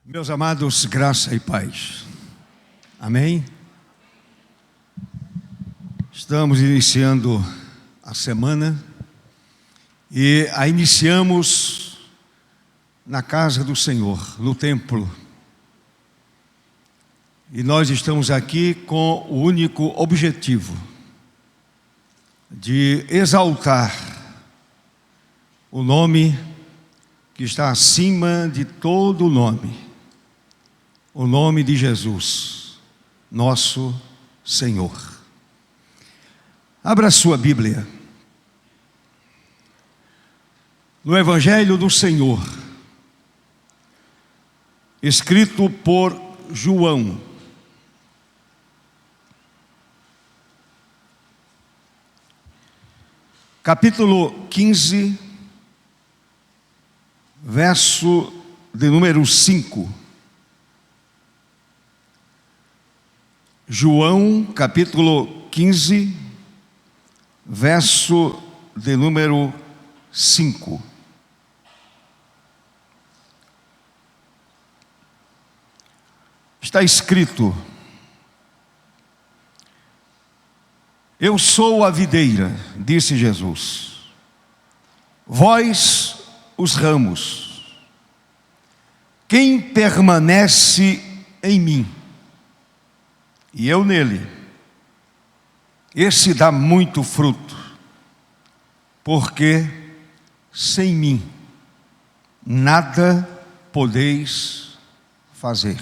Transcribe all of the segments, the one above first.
Meus amados, graça e paz. Amém? Estamos iniciando a semana e a iniciamos na casa do Senhor, no templo. E nós estamos aqui com o único objetivo de exaltar o nome que está acima de todo nome. O nome de Jesus, nosso Senhor. Abra sua Bíblia. No Evangelho do Senhor, escrito por João. Capítulo 15, verso de número 5. João, capítulo 15, verso de número 5. Está escrito: Eu sou a videira, disse Jesus, vós os ramos. Quem permanece em mim e eu nele, esse dá muito fruto, porque sem mim nada podeis fazer.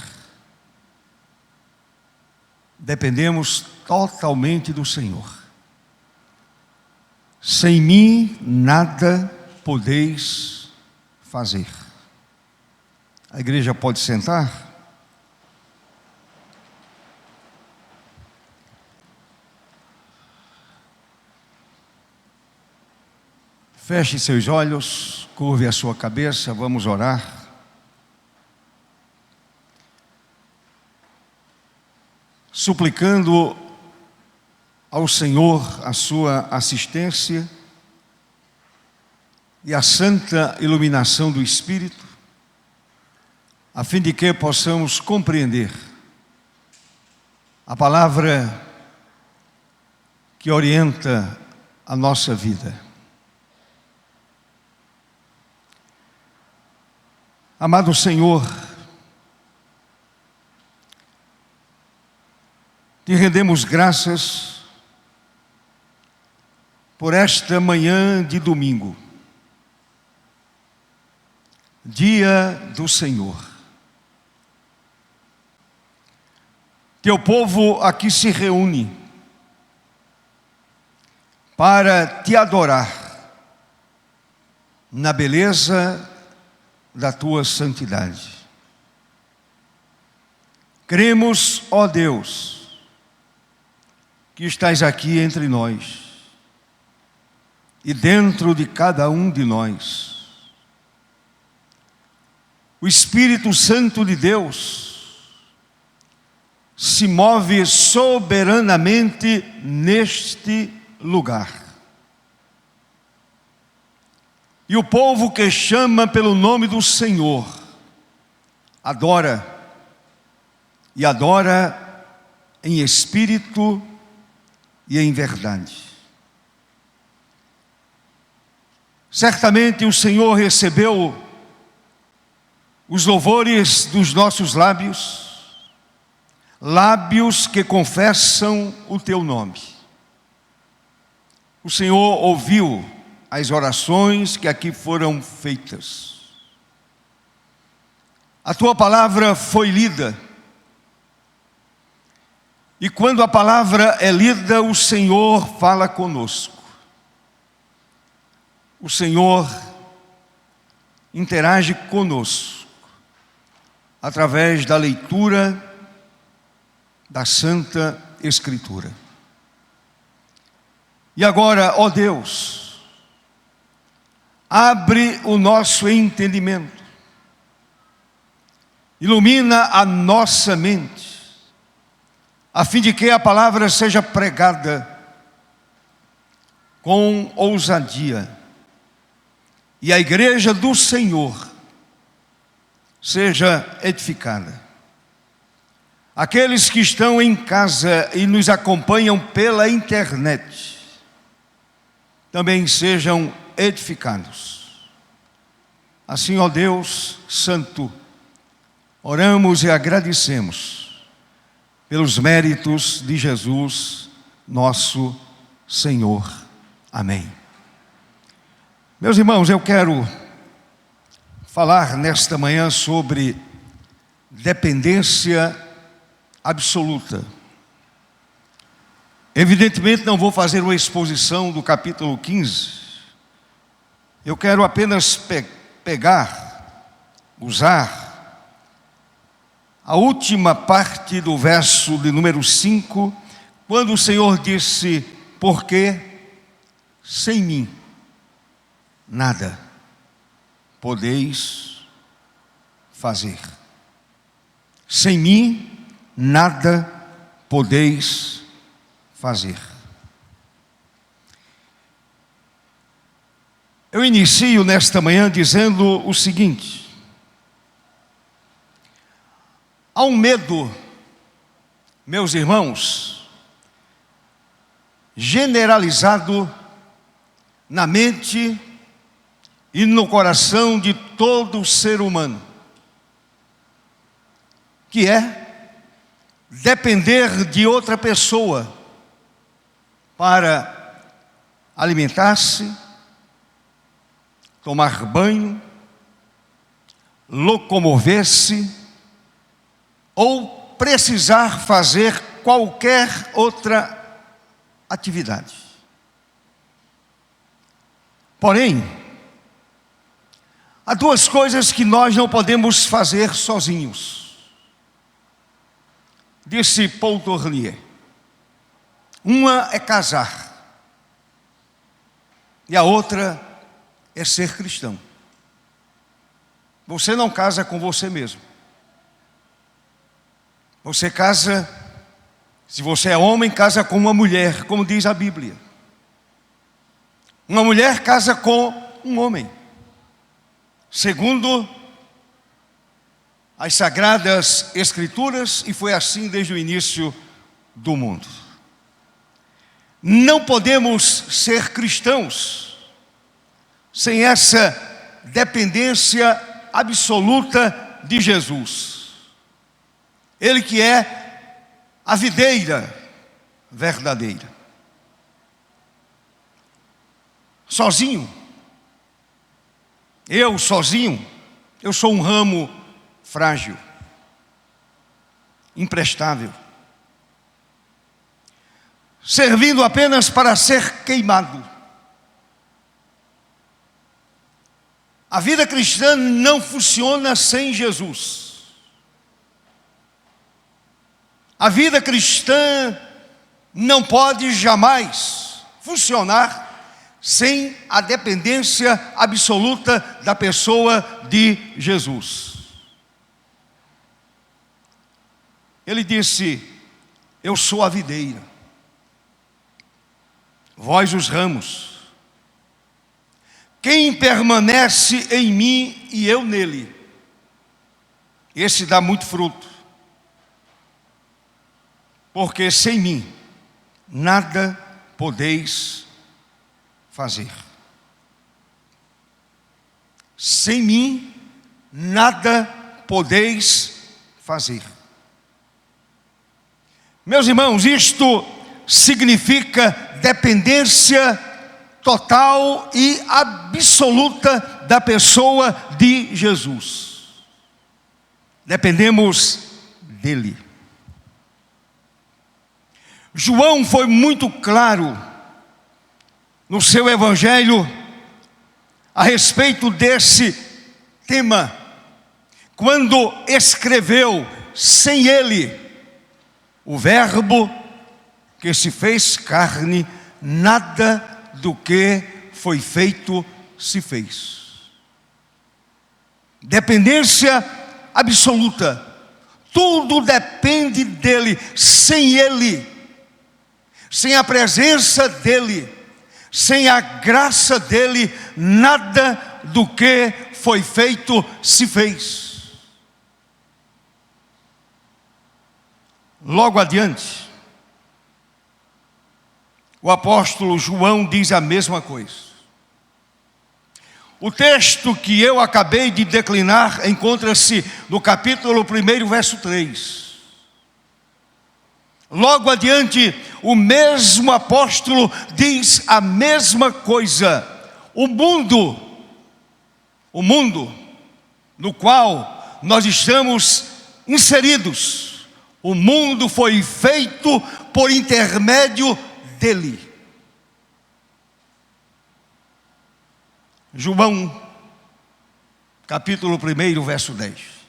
Dependemos totalmente do Senhor. Sem mim nada podeis fazer. A igreja pode sentar? Feche seus olhos, curve a sua cabeça, vamos orar. Suplicando ao Senhor a sua assistência e a santa iluminação do Espírito, a fim de que possamos compreender a palavra que orienta a nossa vida. Amado Senhor, te rendemos graças por esta manhã de domingo, dia do Senhor. Teu povo aqui se reúne para te adorar na beleza da tua santidade. Cremos, ó Deus, que estás aqui entre nós e dentro de cada um de nós. O Espírito Santo de Deus se move soberanamente neste lugar. E o povo que chama pelo nome do Senhor adora, e adora em espírito e em verdade. Certamente o Senhor recebeu os louvores dos nossos lábios, lábios que confessam o teu nome. O Senhor ouviu as orações que aqui foram feitas. A tua palavra foi lida. E quando a palavra é lida, o Senhor fala conosco. O Senhor interage conosco através da leitura da Santa Escritura. E agora, ó Deus, abre o nosso entendimento, ilumina a nossa mente, a fim de que a palavra seja pregada com ousadia, e a igreja do Senhor seja edificada. Aqueles que estão em casa e nos acompanham pela internet, também sejam edificados. Assim, ó Deus Santo, oramos e agradecemos pelos méritos de Jesus, nosso Senhor. Amém. Meus irmãos, eu quero falar nesta manhã sobre dependência absoluta. Evidentemente não vou fazer uma exposição do capítulo 15. Eu quero apenas usar a última parte do verso de número 5, quando o Senhor disse: porque sem mim nada podeis fazer. Sem mim nada podeis fazer. Eu inicio nesta manhã dizendo o seguinte: há um medo, meus irmãos, generalizado na mente e no coração de todo ser humano, que é depender de outra pessoa para alimentar-se, tomar banho, locomover-se ou precisar fazer qualquer outra atividade. Porém, há duas coisas que nós não podemos fazer sozinhos. Disse Paul Tournier: uma é casar e a outra é ser cristão. Você não casa com você mesmo. Você casa, se você é homem, casa com uma mulher, como diz a Bíblia. Uma mulher casa com um homem, segundo as Sagradas Escrituras, e foi assim desde o início do mundo. Não podemos ser cristãos sem essa dependência absoluta de Jesus. Ele que é a videira verdadeira. Sozinho, eu sou um ramo frágil, imprestável, servindo apenas para ser queimado. A vida cristã não funciona sem Jesus. A vida cristã não pode jamais funcionar sem a dependência absoluta da pessoa de Jesus. Ele disse: eu sou a videira, vós os ramos. Quem permanece em mim e eu nele, esse dá muito fruto. Porque sem mim nada podeis fazer. Sem mim nada podeis fazer. Meus irmãos, isto significa dependência total e absoluta da pessoa de Jesus. Dependemos dele. João foi muito claro no seu evangelho a respeito desse tema, quando escreveu: sem ele, o Verbo que se fez carne, nada do que foi feito se fez. Dependência absoluta. Tudo depende dele. Sem ele, sem a presença dele, sem a graça dele, nada do que foi feito se fez. Logo adiante, o apóstolo João diz a mesma coisa. O texto que eu acabei de declinar encontra-se no capítulo 1, verso 3. Logo adiante, o mesmo apóstolo diz a mesma coisa. O mundo no qual nós estamos inseridos, o mundo foi feito por intermédio dele. João, capítulo 1, verso 10.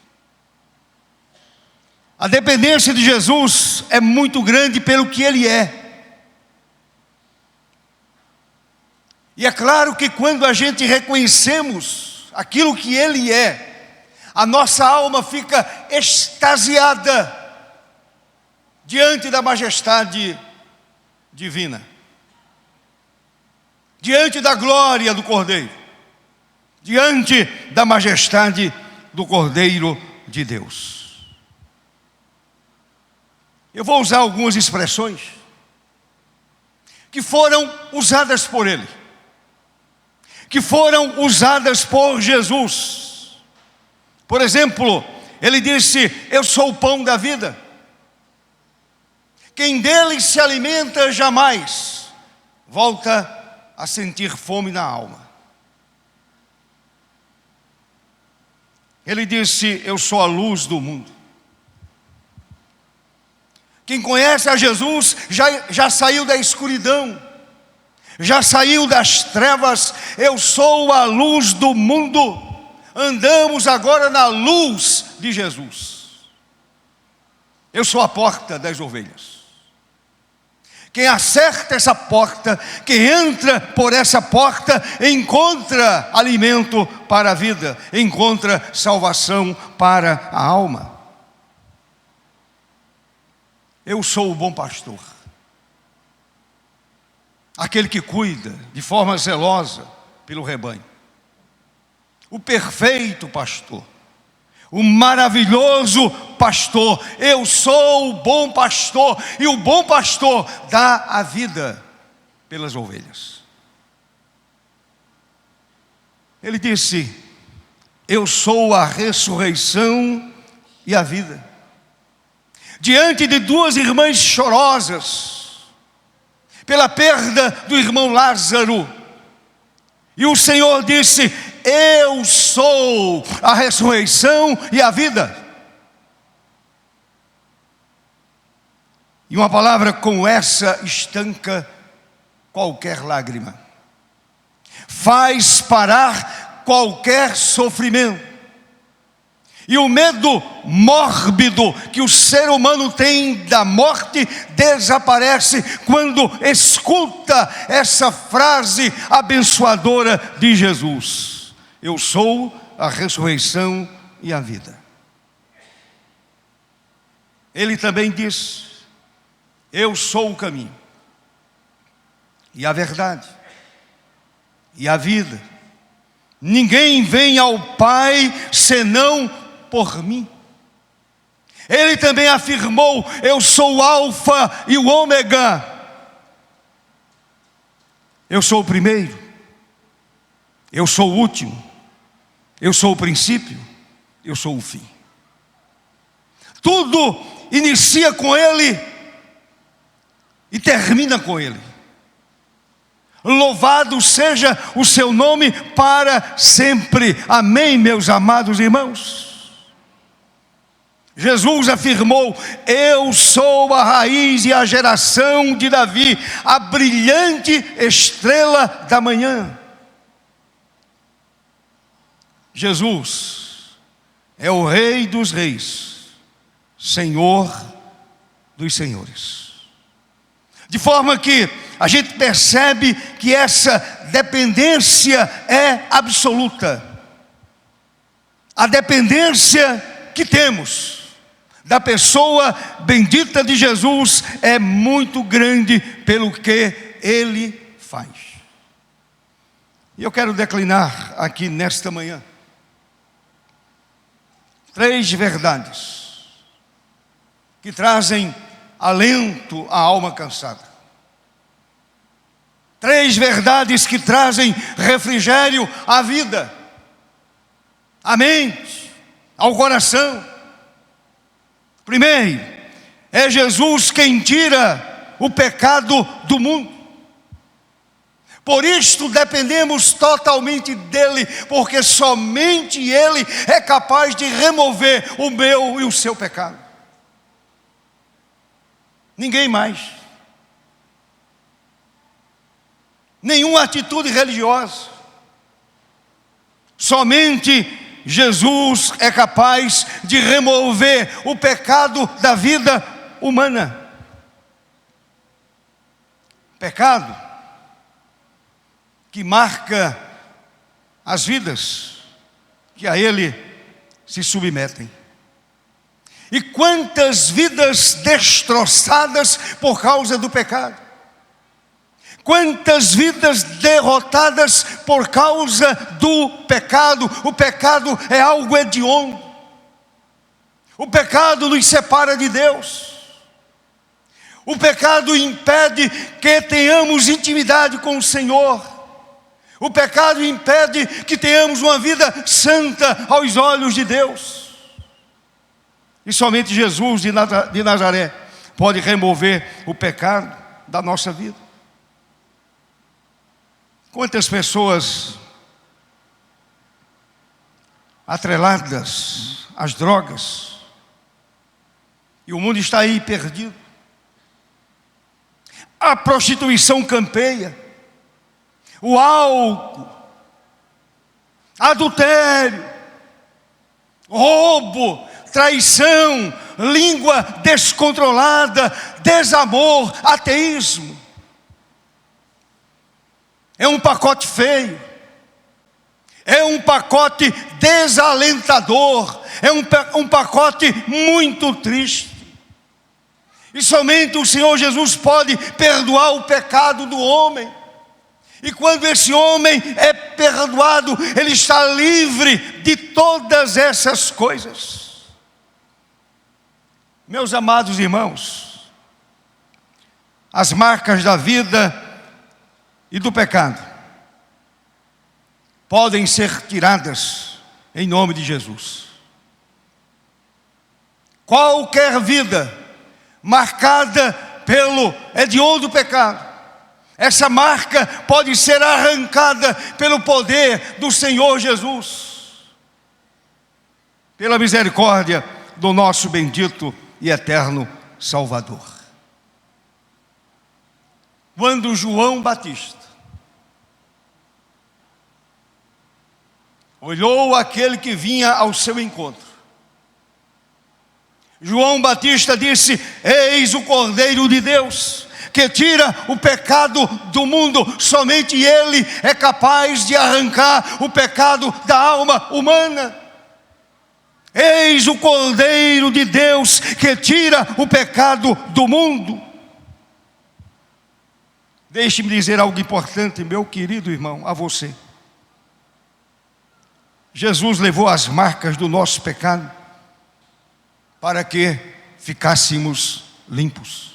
A dependência de Jesus é muito grande pelo que Ele é. E é claro que quando a gente reconhecemos aquilo que Ele é, a nossa alma fica extasiada diante da majestade divina, diante da glória do Cordeiro, diante da majestade do Cordeiro de Deus. Eu vou usar algumas expressões que foram usadas por Ele, que foram usadas por Jesus. Por exemplo, Ele disse: eu sou o pão da vida. Quem dele se alimenta jamais volta a sentir fome na alma. Ele disse: eu sou a luz do mundo. Quem conhece a Jesus já saiu da escuridão, já saiu das trevas. Eu sou a luz do mundo. Andamos agora na luz de Jesus. Eu sou a porta das ovelhas. Quem acerta essa porta, quem entra por essa porta, encontra alimento para a vida, encontra salvação para a alma. Eu sou o bom pastor, aquele que cuida de forma zelosa pelo rebanho, o perfeito pastor, o maravilhoso pastor. Eu sou o bom pastor, e o bom pastor dá a vida pelas ovelhas. Ele disse: eu sou a ressurreição e a vida. Diante de duas irmãs chorosas pela perda do irmão Lázaro, e o Senhor disse: eu sou a ressurreição e a vida. E uma palavra como essa estanca qualquer lágrima, faz parar qualquer sofrimento. E o medo mórbido que o ser humano tem da morte desaparece quando escuta essa frase abençoadora de Jesus: eu sou a ressurreição e a vida. Ele também diz: eu sou o caminho e a verdade e a vida. Ninguém vem ao Pai senão por mim. Ele também afirmou: eu sou o Alfa e o Ômega. Eu sou o primeiro, eu sou o último, eu sou o princípio, eu sou o fim. Tudo inicia com Ele e termina com Ele. Louvado seja o seu nome para sempre. Amém, meus amados irmãos. Jesus afirmou: eu sou a raiz e a geração de Davi, a brilhante estrela da manhã. Jesus é o Rei dos reis, Senhor dos senhores. De forma que a gente percebe que essa dependência é absoluta. A dependência que temos da pessoa bendita de Jesus é muito grande pelo que Ele faz. E eu quero declinar aqui nesta manhã 3 verdades que trazem alento à alma cansada. 3 verdades que trazem refrigério à vida, à mente, ao coração. Primeiro, é Jesus quem tira o pecado do mundo. Por isto dependemos totalmente dele, porque somente ele é capaz de remover o meu e o seu pecado. Ninguém mais. Nenhuma atitude religiosa. Somente Jesus é capaz de remover o pecado da vida humana. Pecado que marca as vidas que a ele se submetem. E quantas vidas destroçadas por causa do pecado. Quantas vidas derrotadas por causa do pecado. O pecado é algo hediondo. O pecado nos separa de Deus. O pecado impede que tenhamos intimidade com o Senhor. O pecado impede que tenhamos uma vida santa aos olhos de Deus. E somente Jesus de Nazaré pode remover o pecado da nossa vida. Quantas pessoas atreladas às drogas, e o mundo está aí perdido. A prostituição campeia, o álcool, adultério, roubo, traição, língua descontrolada, desamor, ateísmo. É um pacote feio, é um pacote desalentador, é um pacote muito triste. E somente o Senhor Jesus pode perdoar o pecado do homem. E quando esse homem é perdoado, ele está livre de todas essas coisas. Meus amados irmãos, as marcas da vida e do pecado podem ser tiradas em nome de Jesus. Qualquer vida marcada pelo hediondo pecado, essa marca pode ser arrancada pelo poder do Senhor Jesus, pela misericórdia do nosso bendito e eterno Salvador. Quando João Batista olhou aquele que vinha ao seu encontro, João Batista disse: eis o Cordeiro de Deus, que tira o pecado do mundo. Somente ele é capaz de arrancar o pecado da alma humana. Eis o Cordeiro de Deus, que tira o pecado do mundo. Deixe-me dizer algo importante, meu querido irmão, a você. Jesus levou as marcas do nosso pecado para que ficássemos limpos.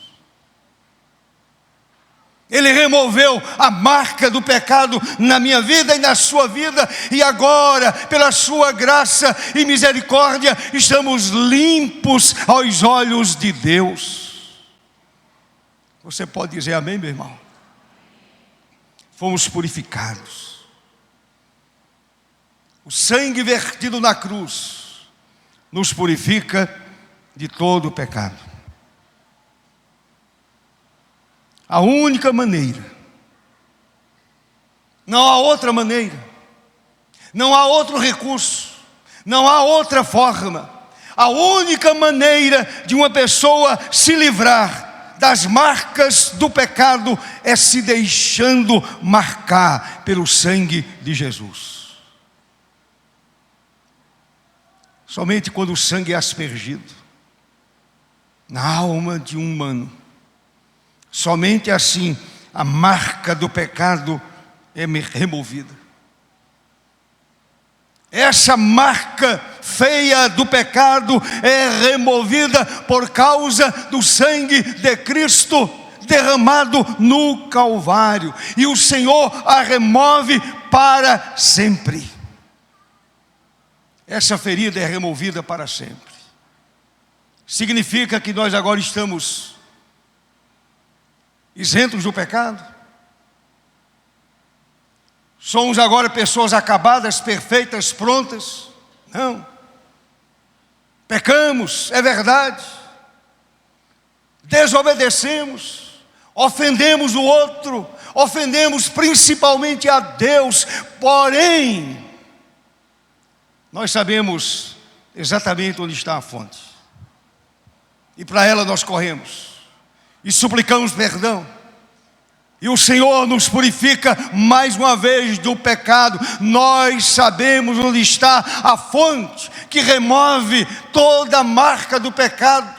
Ele removeu a marca do pecado na minha vida e na sua vida, e agora, pela sua graça e misericórdia, estamos limpos aos olhos de Deus. Você pode dizer amém, meu irmão? Fomos purificados. O sangue vertido na cruz nos purifica de todo o pecado. A única maneira, não há outra maneira, não há outro recurso, não há outra forma. A única maneira de uma pessoa se livrar das marcas do pecado é se deixando marcar pelo sangue de Jesus. Somente quando o sangue é aspergido na alma de um humano, somente assim a marca do pecado é removida. Essa marca feia do pecado é removida por causa do sangue de Cristo derramado no Calvário, e o Senhor a remove para sempre. Essa ferida é removida para sempre. Significa que nós agora estamos isentos do pecado? Somos agora pessoas acabadas, perfeitas, prontas? Não. Pecamos, é verdade. Desobedecemos, ofendemos o outro, ofendemos principalmente a Deus. Porém, nós sabemos exatamente onde está a fonte, e para ela nós corremos e suplicamos perdão, e o Senhor nos purifica mais uma vez do pecado. Nós sabemos onde está a fonte que remove toda a marca do pecado,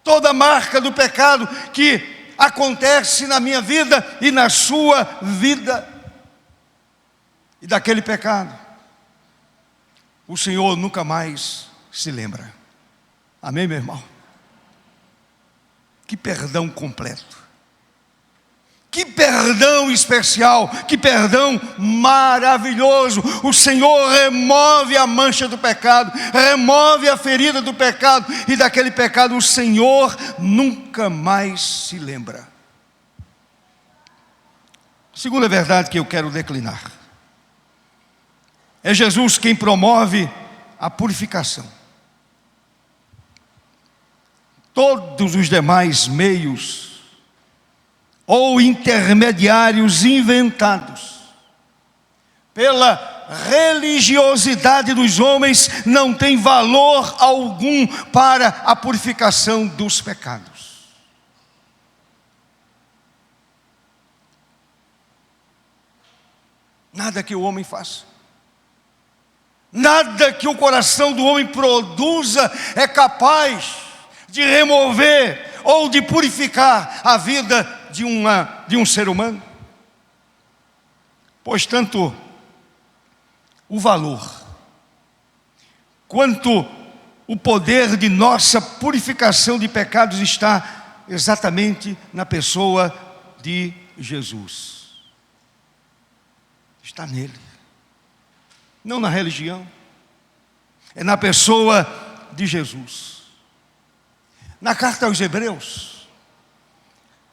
toda a marca do pecado que acontece na minha vida e na sua vida. E daquele pecado o Senhor nunca mais se lembra. Amém, meu irmão? Que perdão completo, que perdão especial, que perdão maravilhoso. O Senhor remove a mancha do pecado, remove a ferida do pecado, e daquele pecado o Senhor nunca mais se lembra. Segunda verdade que eu quero declinar: é Jesus quem promove a purificação. Todos os demais meios ou intermediários inventados pela religiosidade dos homens não têm valor algum para a purificação dos pecados. Nada que o homem faça, nada que o coração do homem produza é capaz de remover ou de purificar a vida de um ser humano. Pois tanto o valor quanto o poder de nossa purificação de pecados está exatamente na pessoa de Jesus. Está nele, não na religião, é na pessoa de Jesus. Na carta aos Hebreus,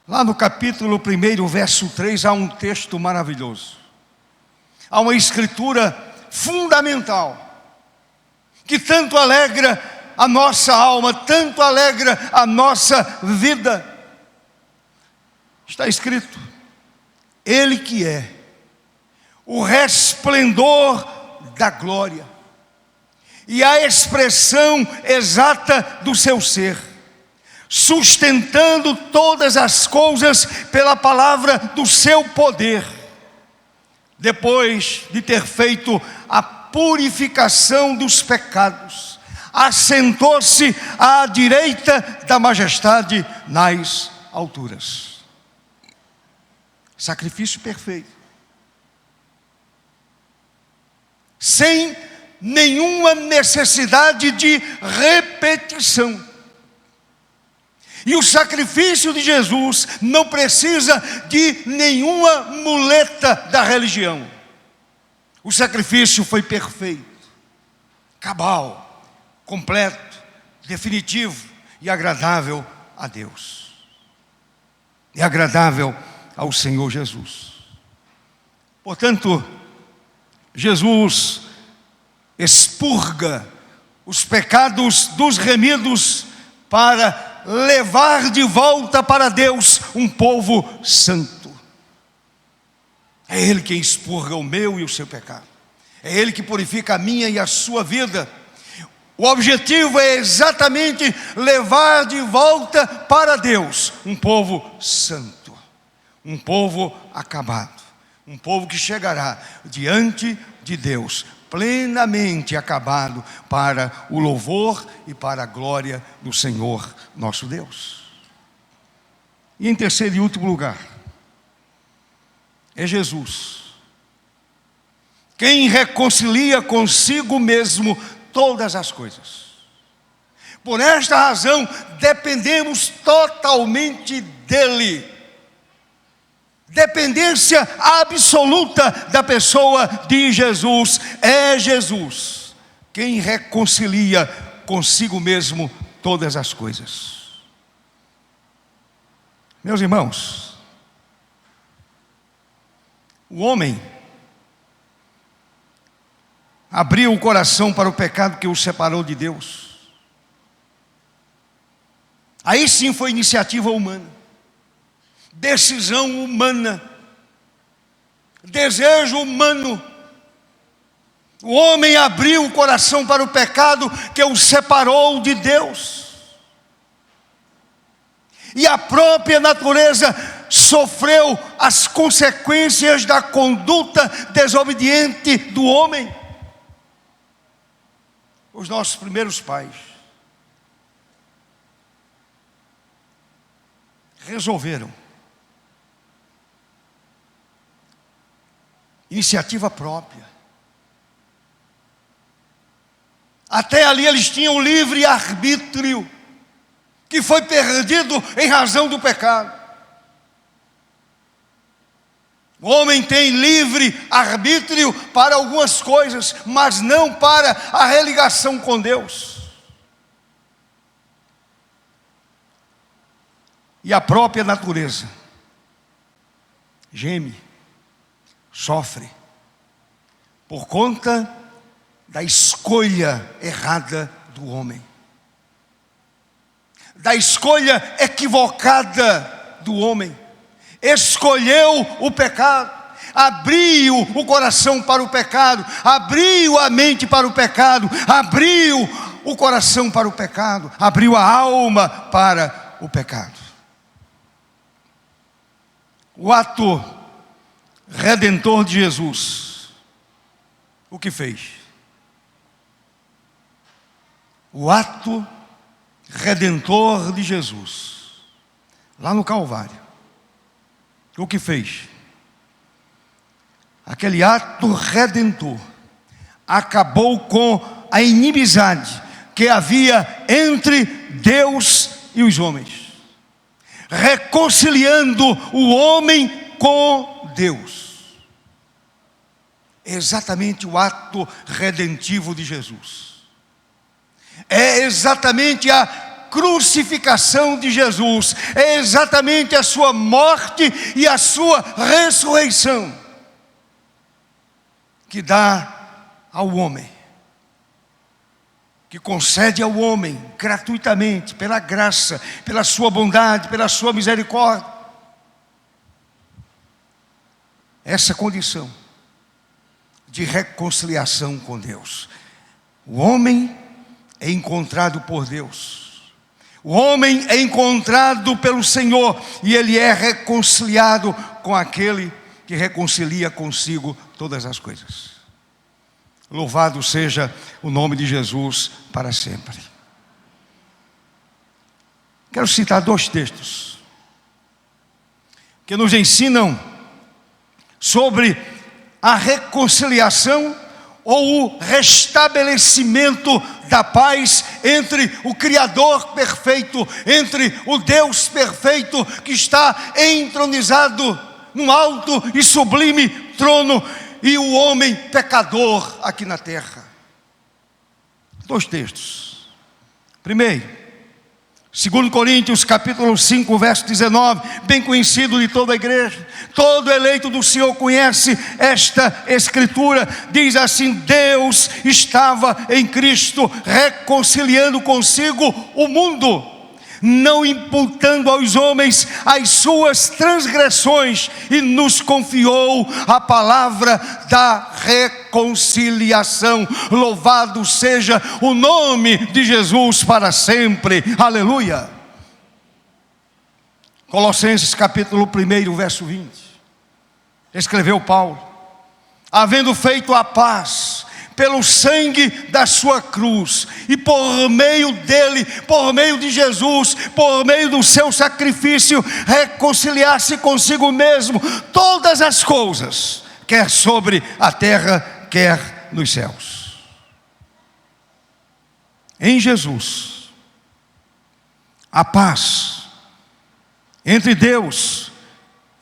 lá no capítulo 1, verso 3, há um texto maravilhoso. Há uma escritura fundamental, que tanto alegra a nossa alma, tanto alegra a nossa vida. Está escrito: Ele que é o resplendor da glória e a expressão exata do seu ser, sustentando todas as coisas pela palavra do seu poder, depois de ter feito a purificação dos pecados, assentou-se à direita da majestade nas alturas. Sacrifício perfeito, sem nenhuma necessidade de repetição. E o sacrifício de Jesus não precisa de nenhuma muleta da religião. O sacrifício foi perfeito, cabal, completo, definitivo e agradável a Deus. E agradável ao Senhor Jesus. Portanto, Jesus expurga os pecados dos remidos para levar de volta para Deus um povo santo. É Ele quem expurga o meu e o seu pecado. É Ele que purifica a minha e a sua vida. O objetivo é exatamente levar de volta para Deus um povo santo, um povo acabado, um povo que chegará diante de Deus plenamente acabado para o louvor e para a glória do Senhor nosso Deus. E em terceiro e último lugar, é Jesus quem reconcilia consigo mesmo todas as coisas. Por esta razão, dependemos totalmente dele. Dependência absoluta da pessoa de Jesus. É Jesus quem reconcilia consigo mesmo todas as coisas. Meus irmãos, o homem abriu o coração para o pecado que o separou de Deus. Aí sim foi iniciativa humana, decisão humana, desejo humano. O homem abriu o coração para o pecado que o separou de Deus. E a própria natureza sofreu as consequências da conduta desobediente do homem. Os nossos primeiros pais resolveram, iniciativa própria. Até ali eles tinham livre arbítrio, que foi perdido em razão do pecado. O homem tem livre arbítrio para algumas coisas, mas não para a religação com Deus. E a própria natureza geme, sofre, por conta da escolha errada do homem, da escolha equivocada do homem. Escolheu o pecado, abriu o coração para o pecado, abriu a mente para o pecado, abriu o coração para o pecado, abriu a alma para o pecado. O ato redentor de Jesus, o que fez? O ato redentor de Jesus, lá no Calvário, o que fez? Aquele ato redentor acabou com a inimizade que havia entre Deus e os homens, reconciliando o homem com Deus. Exatamente o ato redentivo de Jesus. É exatamente a crucificação de Jesus, é exatamente a sua morte e a sua ressurreição que dá ao homem, que concede ao homem gratuitamente, pela graça, pela sua bondade, pela sua misericórdia, essa condição de reconciliação com Deus. O homem é encontrado por Deus. O homem é encontrado pelo Senhor e ele é reconciliado com aquele que reconcilia consigo todas as coisas. Louvado seja o nome de Jesus para sempre. Quero citar 2 textos que nos ensinam sobre a reconciliação ou o restabelecimento da paz entre o Criador perfeito, entre o Deus perfeito que está entronizado num alto e sublime trono e o homem pecador aqui na terra. 2 textos. Primeiro, 2 Coríntios capítulo 5, verso 19, bem conhecido de toda a igreja. Todo eleito do Senhor conhece esta escritura. Diz assim: Deus estava em Cristo reconciliando consigo o mundo, não imputando aos homens as suas transgressões, e nos confiou a palavra da reconciliação. Louvado seja o nome de Jesus para sempre. Aleluia. Colossenses capítulo 1, verso 20. Escreveu Paulo: havendo feito a paz pelo sangue da sua cruz, e por meio dele, por meio de Jesus, por meio do seu sacrifício, reconciliar-se consigo mesmo todas as coisas, quer sobre a terra, quer nos céus. Em Jesus, a paz entre Deus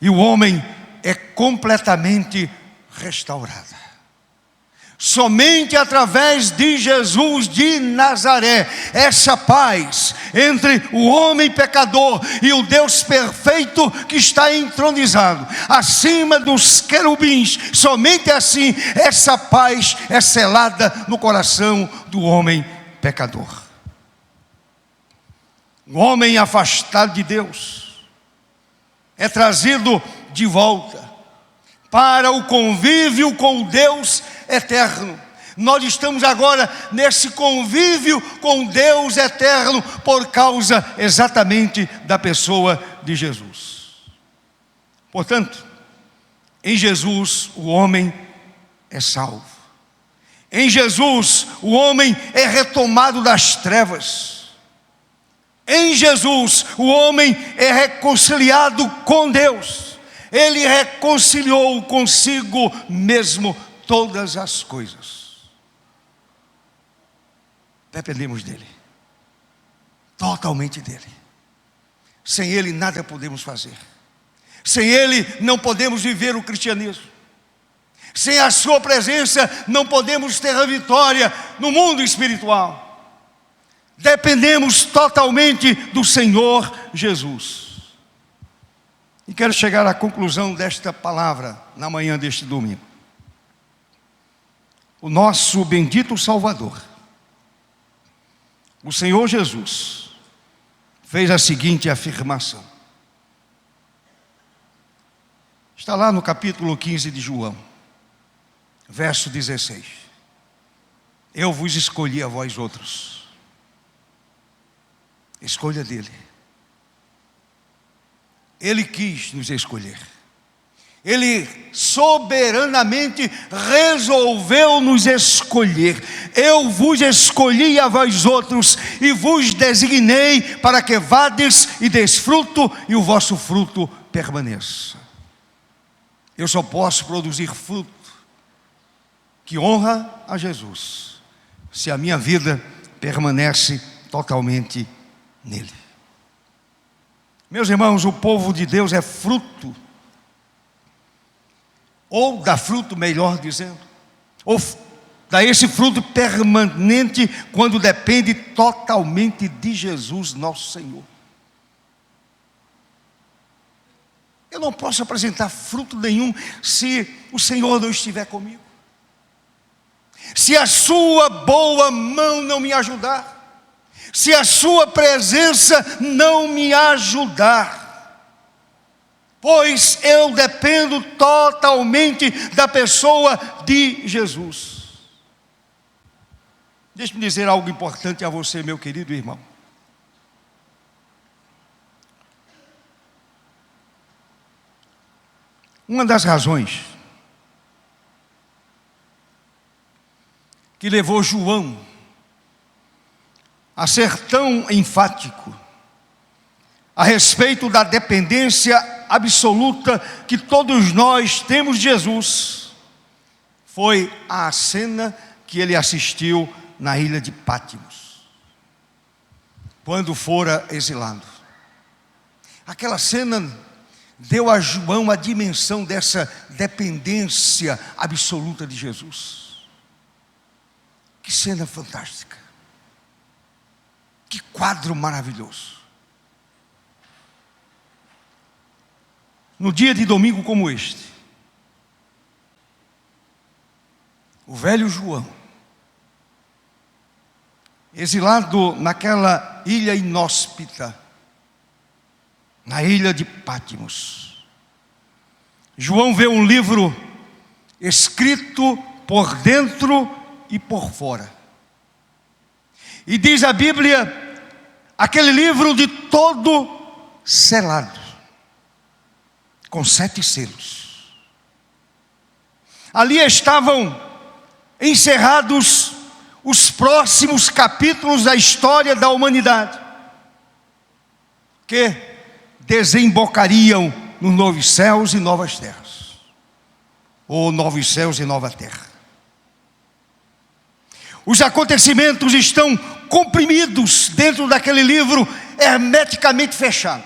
e o homem é completamente restaurada. Somente através de Jesus de Nazaré, essa paz entre o homem pecador e o Deus perfeito que está entronizado acima dos querubins, somente assim essa paz é selada no coração do homem pecador. O homem afastado de Deus é trazido de volta para o convívio com o Deus eterno. Nós estamos agora nesse convívio com Deus eterno por causa exatamente da pessoa de Jesus. Portanto, em Jesus o homem é salvo. Em Jesus o homem é retomado das trevas. Em Jesus o homem é reconciliado com Deus. Ele reconciliou consigo mesmo todas as coisas. Dependemos dele, totalmente dele. Sem ele nada podemos fazer. Sem ele não podemos viver o cristianismo. Sem a sua presença não podemos ter a vitória no mundo espiritual. Dependemos totalmente do Senhor Jesus. E quero chegar à conclusão desta palavra na manhã deste domingo. O nosso bendito Salvador, o Senhor Jesus, fez a seguinte afirmação. Está lá no capítulo 15 de João, verso 16. Eu vos escolhi a vós outros. Escolha dele. Ele quis nos escolher. Ele soberanamente resolveu nos escolher. Eu vos escolhi a vós outros e vos designei para que vades e deis fruto e o vosso fruto permaneça. Eu só posso produzir fruto que honra a Jesus se a minha vida permanece totalmente nele. Meus irmãos, o povo de Deus é fruto, ou dá fruto, melhor dizendo, ou dá esse fruto permanente quando depende totalmente de Jesus, nosso Senhor. Eu não posso apresentar fruto nenhum se o Senhor não estiver comigo. Se a sua boa mão não me ajudar, se a sua presença não me ajudar, pois eu dependo totalmente da pessoa de Jesus. Deixe-me dizer algo importante a você, meu querido irmão. Uma das razões que levou João a ser tão enfático a respeito da dependência absoluta que todos nós temos de Jesus, foi a cena que ele assistiu na ilha de Pátimos, quando fora exilado. Aquela cena deu a João a dimensão dessa dependência absoluta de Jesus. Que cena fantástica! Que quadro maravilhoso! No dia de domingo como este, o velho João, exilado naquela ilha inóspita, na ilha de Pátimos, João vê um livro escrito por dentro e por fora. E diz a Bíblia, aquele livro de todo selado, com 7 selos. Ali estavam encerrados os próximos capítulos da história da humanidade, que desembocariam nos novos céus e novas terras, ou novos céus e nova terra. Os acontecimentos estão comprimidos dentro daquele livro hermeticamente fechado.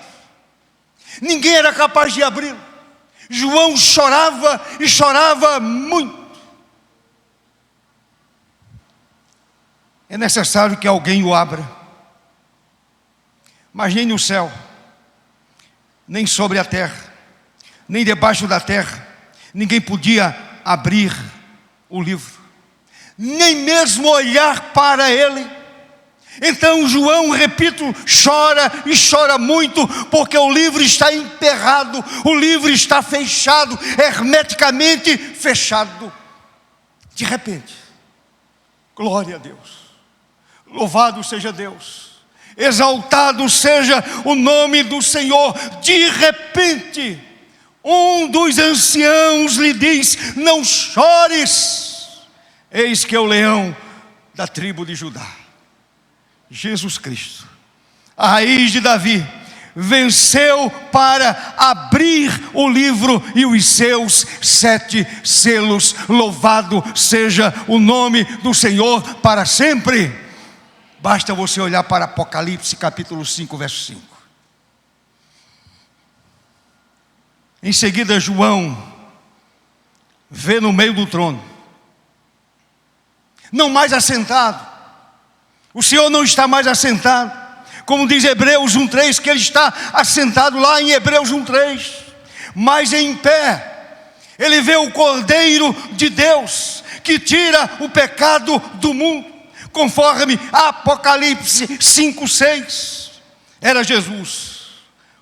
Ninguém era capaz de abrir. João chorava e chorava muito. É necessário que alguém o abra. Mas nem no céu, nem sobre a terra, nem debaixo da terra, ninguém podia abrir o livro, nem mesmo olhar para ele. Então João, repito, chora e chora muito, porque o livro está emperrado, o livro está fechado, hermeticamente fechado. De repente, glória a Deus, louvado seja Deus, exaltado seja o nome do Senhor. De repente, um dos anciãos lhe diz: não chores, eis que é o leão da tribo de Judá. Jesus Cristo, a raiz de Davi, venceu para abrir o livro e os seus 7 selos. Louvado seja o nome do Senhor para sempre. Basta você olhar para Apocalipse capítulo 5, verso 5. Em seguida, João vê no meio do trono, não mais assentado. O Senhor não está mais assentado, como diz Hebreus 1:3, que Ele está assentado lá em Hebreus 1:3, mas em pé. Ele vê o Cordeiro de Deus, que tira o pecado do mundo, conforme Apocalipse 5:6. Era Jesus,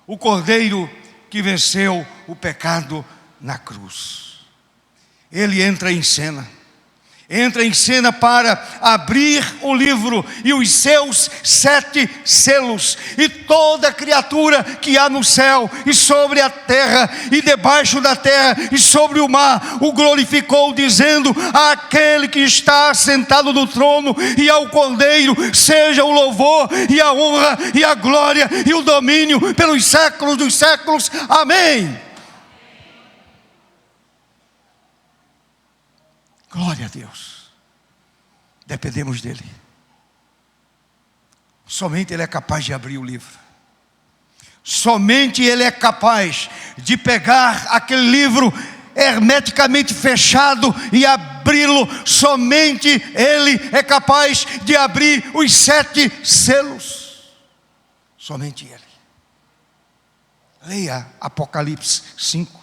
o Cordeiro que venceu o pecado na cruz. Ele entra em cena para abrir o livro e os seus 7 selos, e toda criatura que há no céu e sobre a terra e debaixo da terra e sobre o mar o glorificou, dizendo: àquele que está sentado no trono e ao Cordeiro seja o louvor e a honra e a glória e o domínio pelos séculos dos séculos. Amém. Glória a Deus. Dependemos dele. Somente ele é capaz de abrir o livro. Somente ele é capaz de pegar aquele livro hermeticamente fechado e abri-lo. Somente ele é capaz de abrir os 7 selos. Somente ele. Leia Apocalipse 5.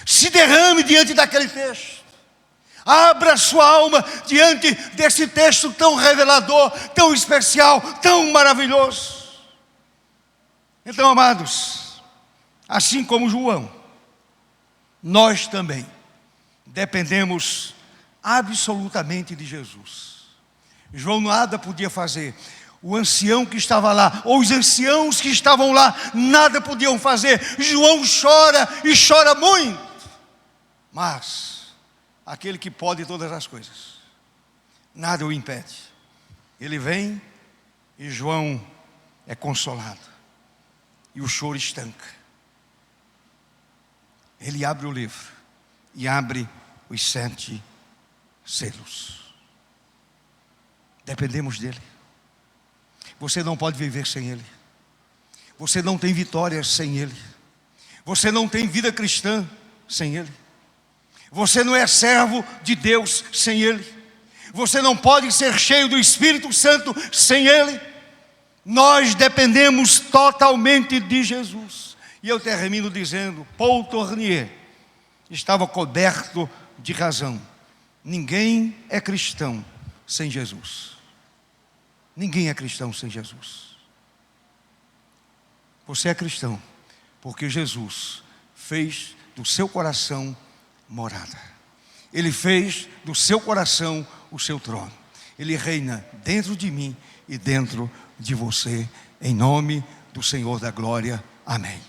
Se derrame diante daquele texto. Abra sua alma diante desse texto tão revelador, tão especial, tão maravilhoso. Então, amados, assim como João, nós também dependemos absolutamente de Jesus. João nada podia fazer. O ancião que estava lá, ou os anciãos que estavam lá, nada podiam fazer. João chora e chora muito. Mas aquele que pode todas as coisas, nada o impede. Ele vem e João é consolado, e o choro estanca. Ele abre o livro e abre os 7 selos. Dependemos dele. Você não pode viver sem ele. Você não tem vitória sem ele. Você não tem vida cristã sem ele. Você não é servo de Deus sem ele. Você não pode ser cheio do Espírito Santo sem ele. Nós dependemos totalmente de Jesus. E eu termino dizendo: Paul Tournier estava coberto de razão. Ninguém é cristão sem Jesus. Ninguém é cristão sem Jesus. Você é cristão porque Jesus fez do seu coração morada. Ele fez do seu coração o seu trono. Ele reina dentro de mim e dentro de você, em nome do Senhor da glória. Amém.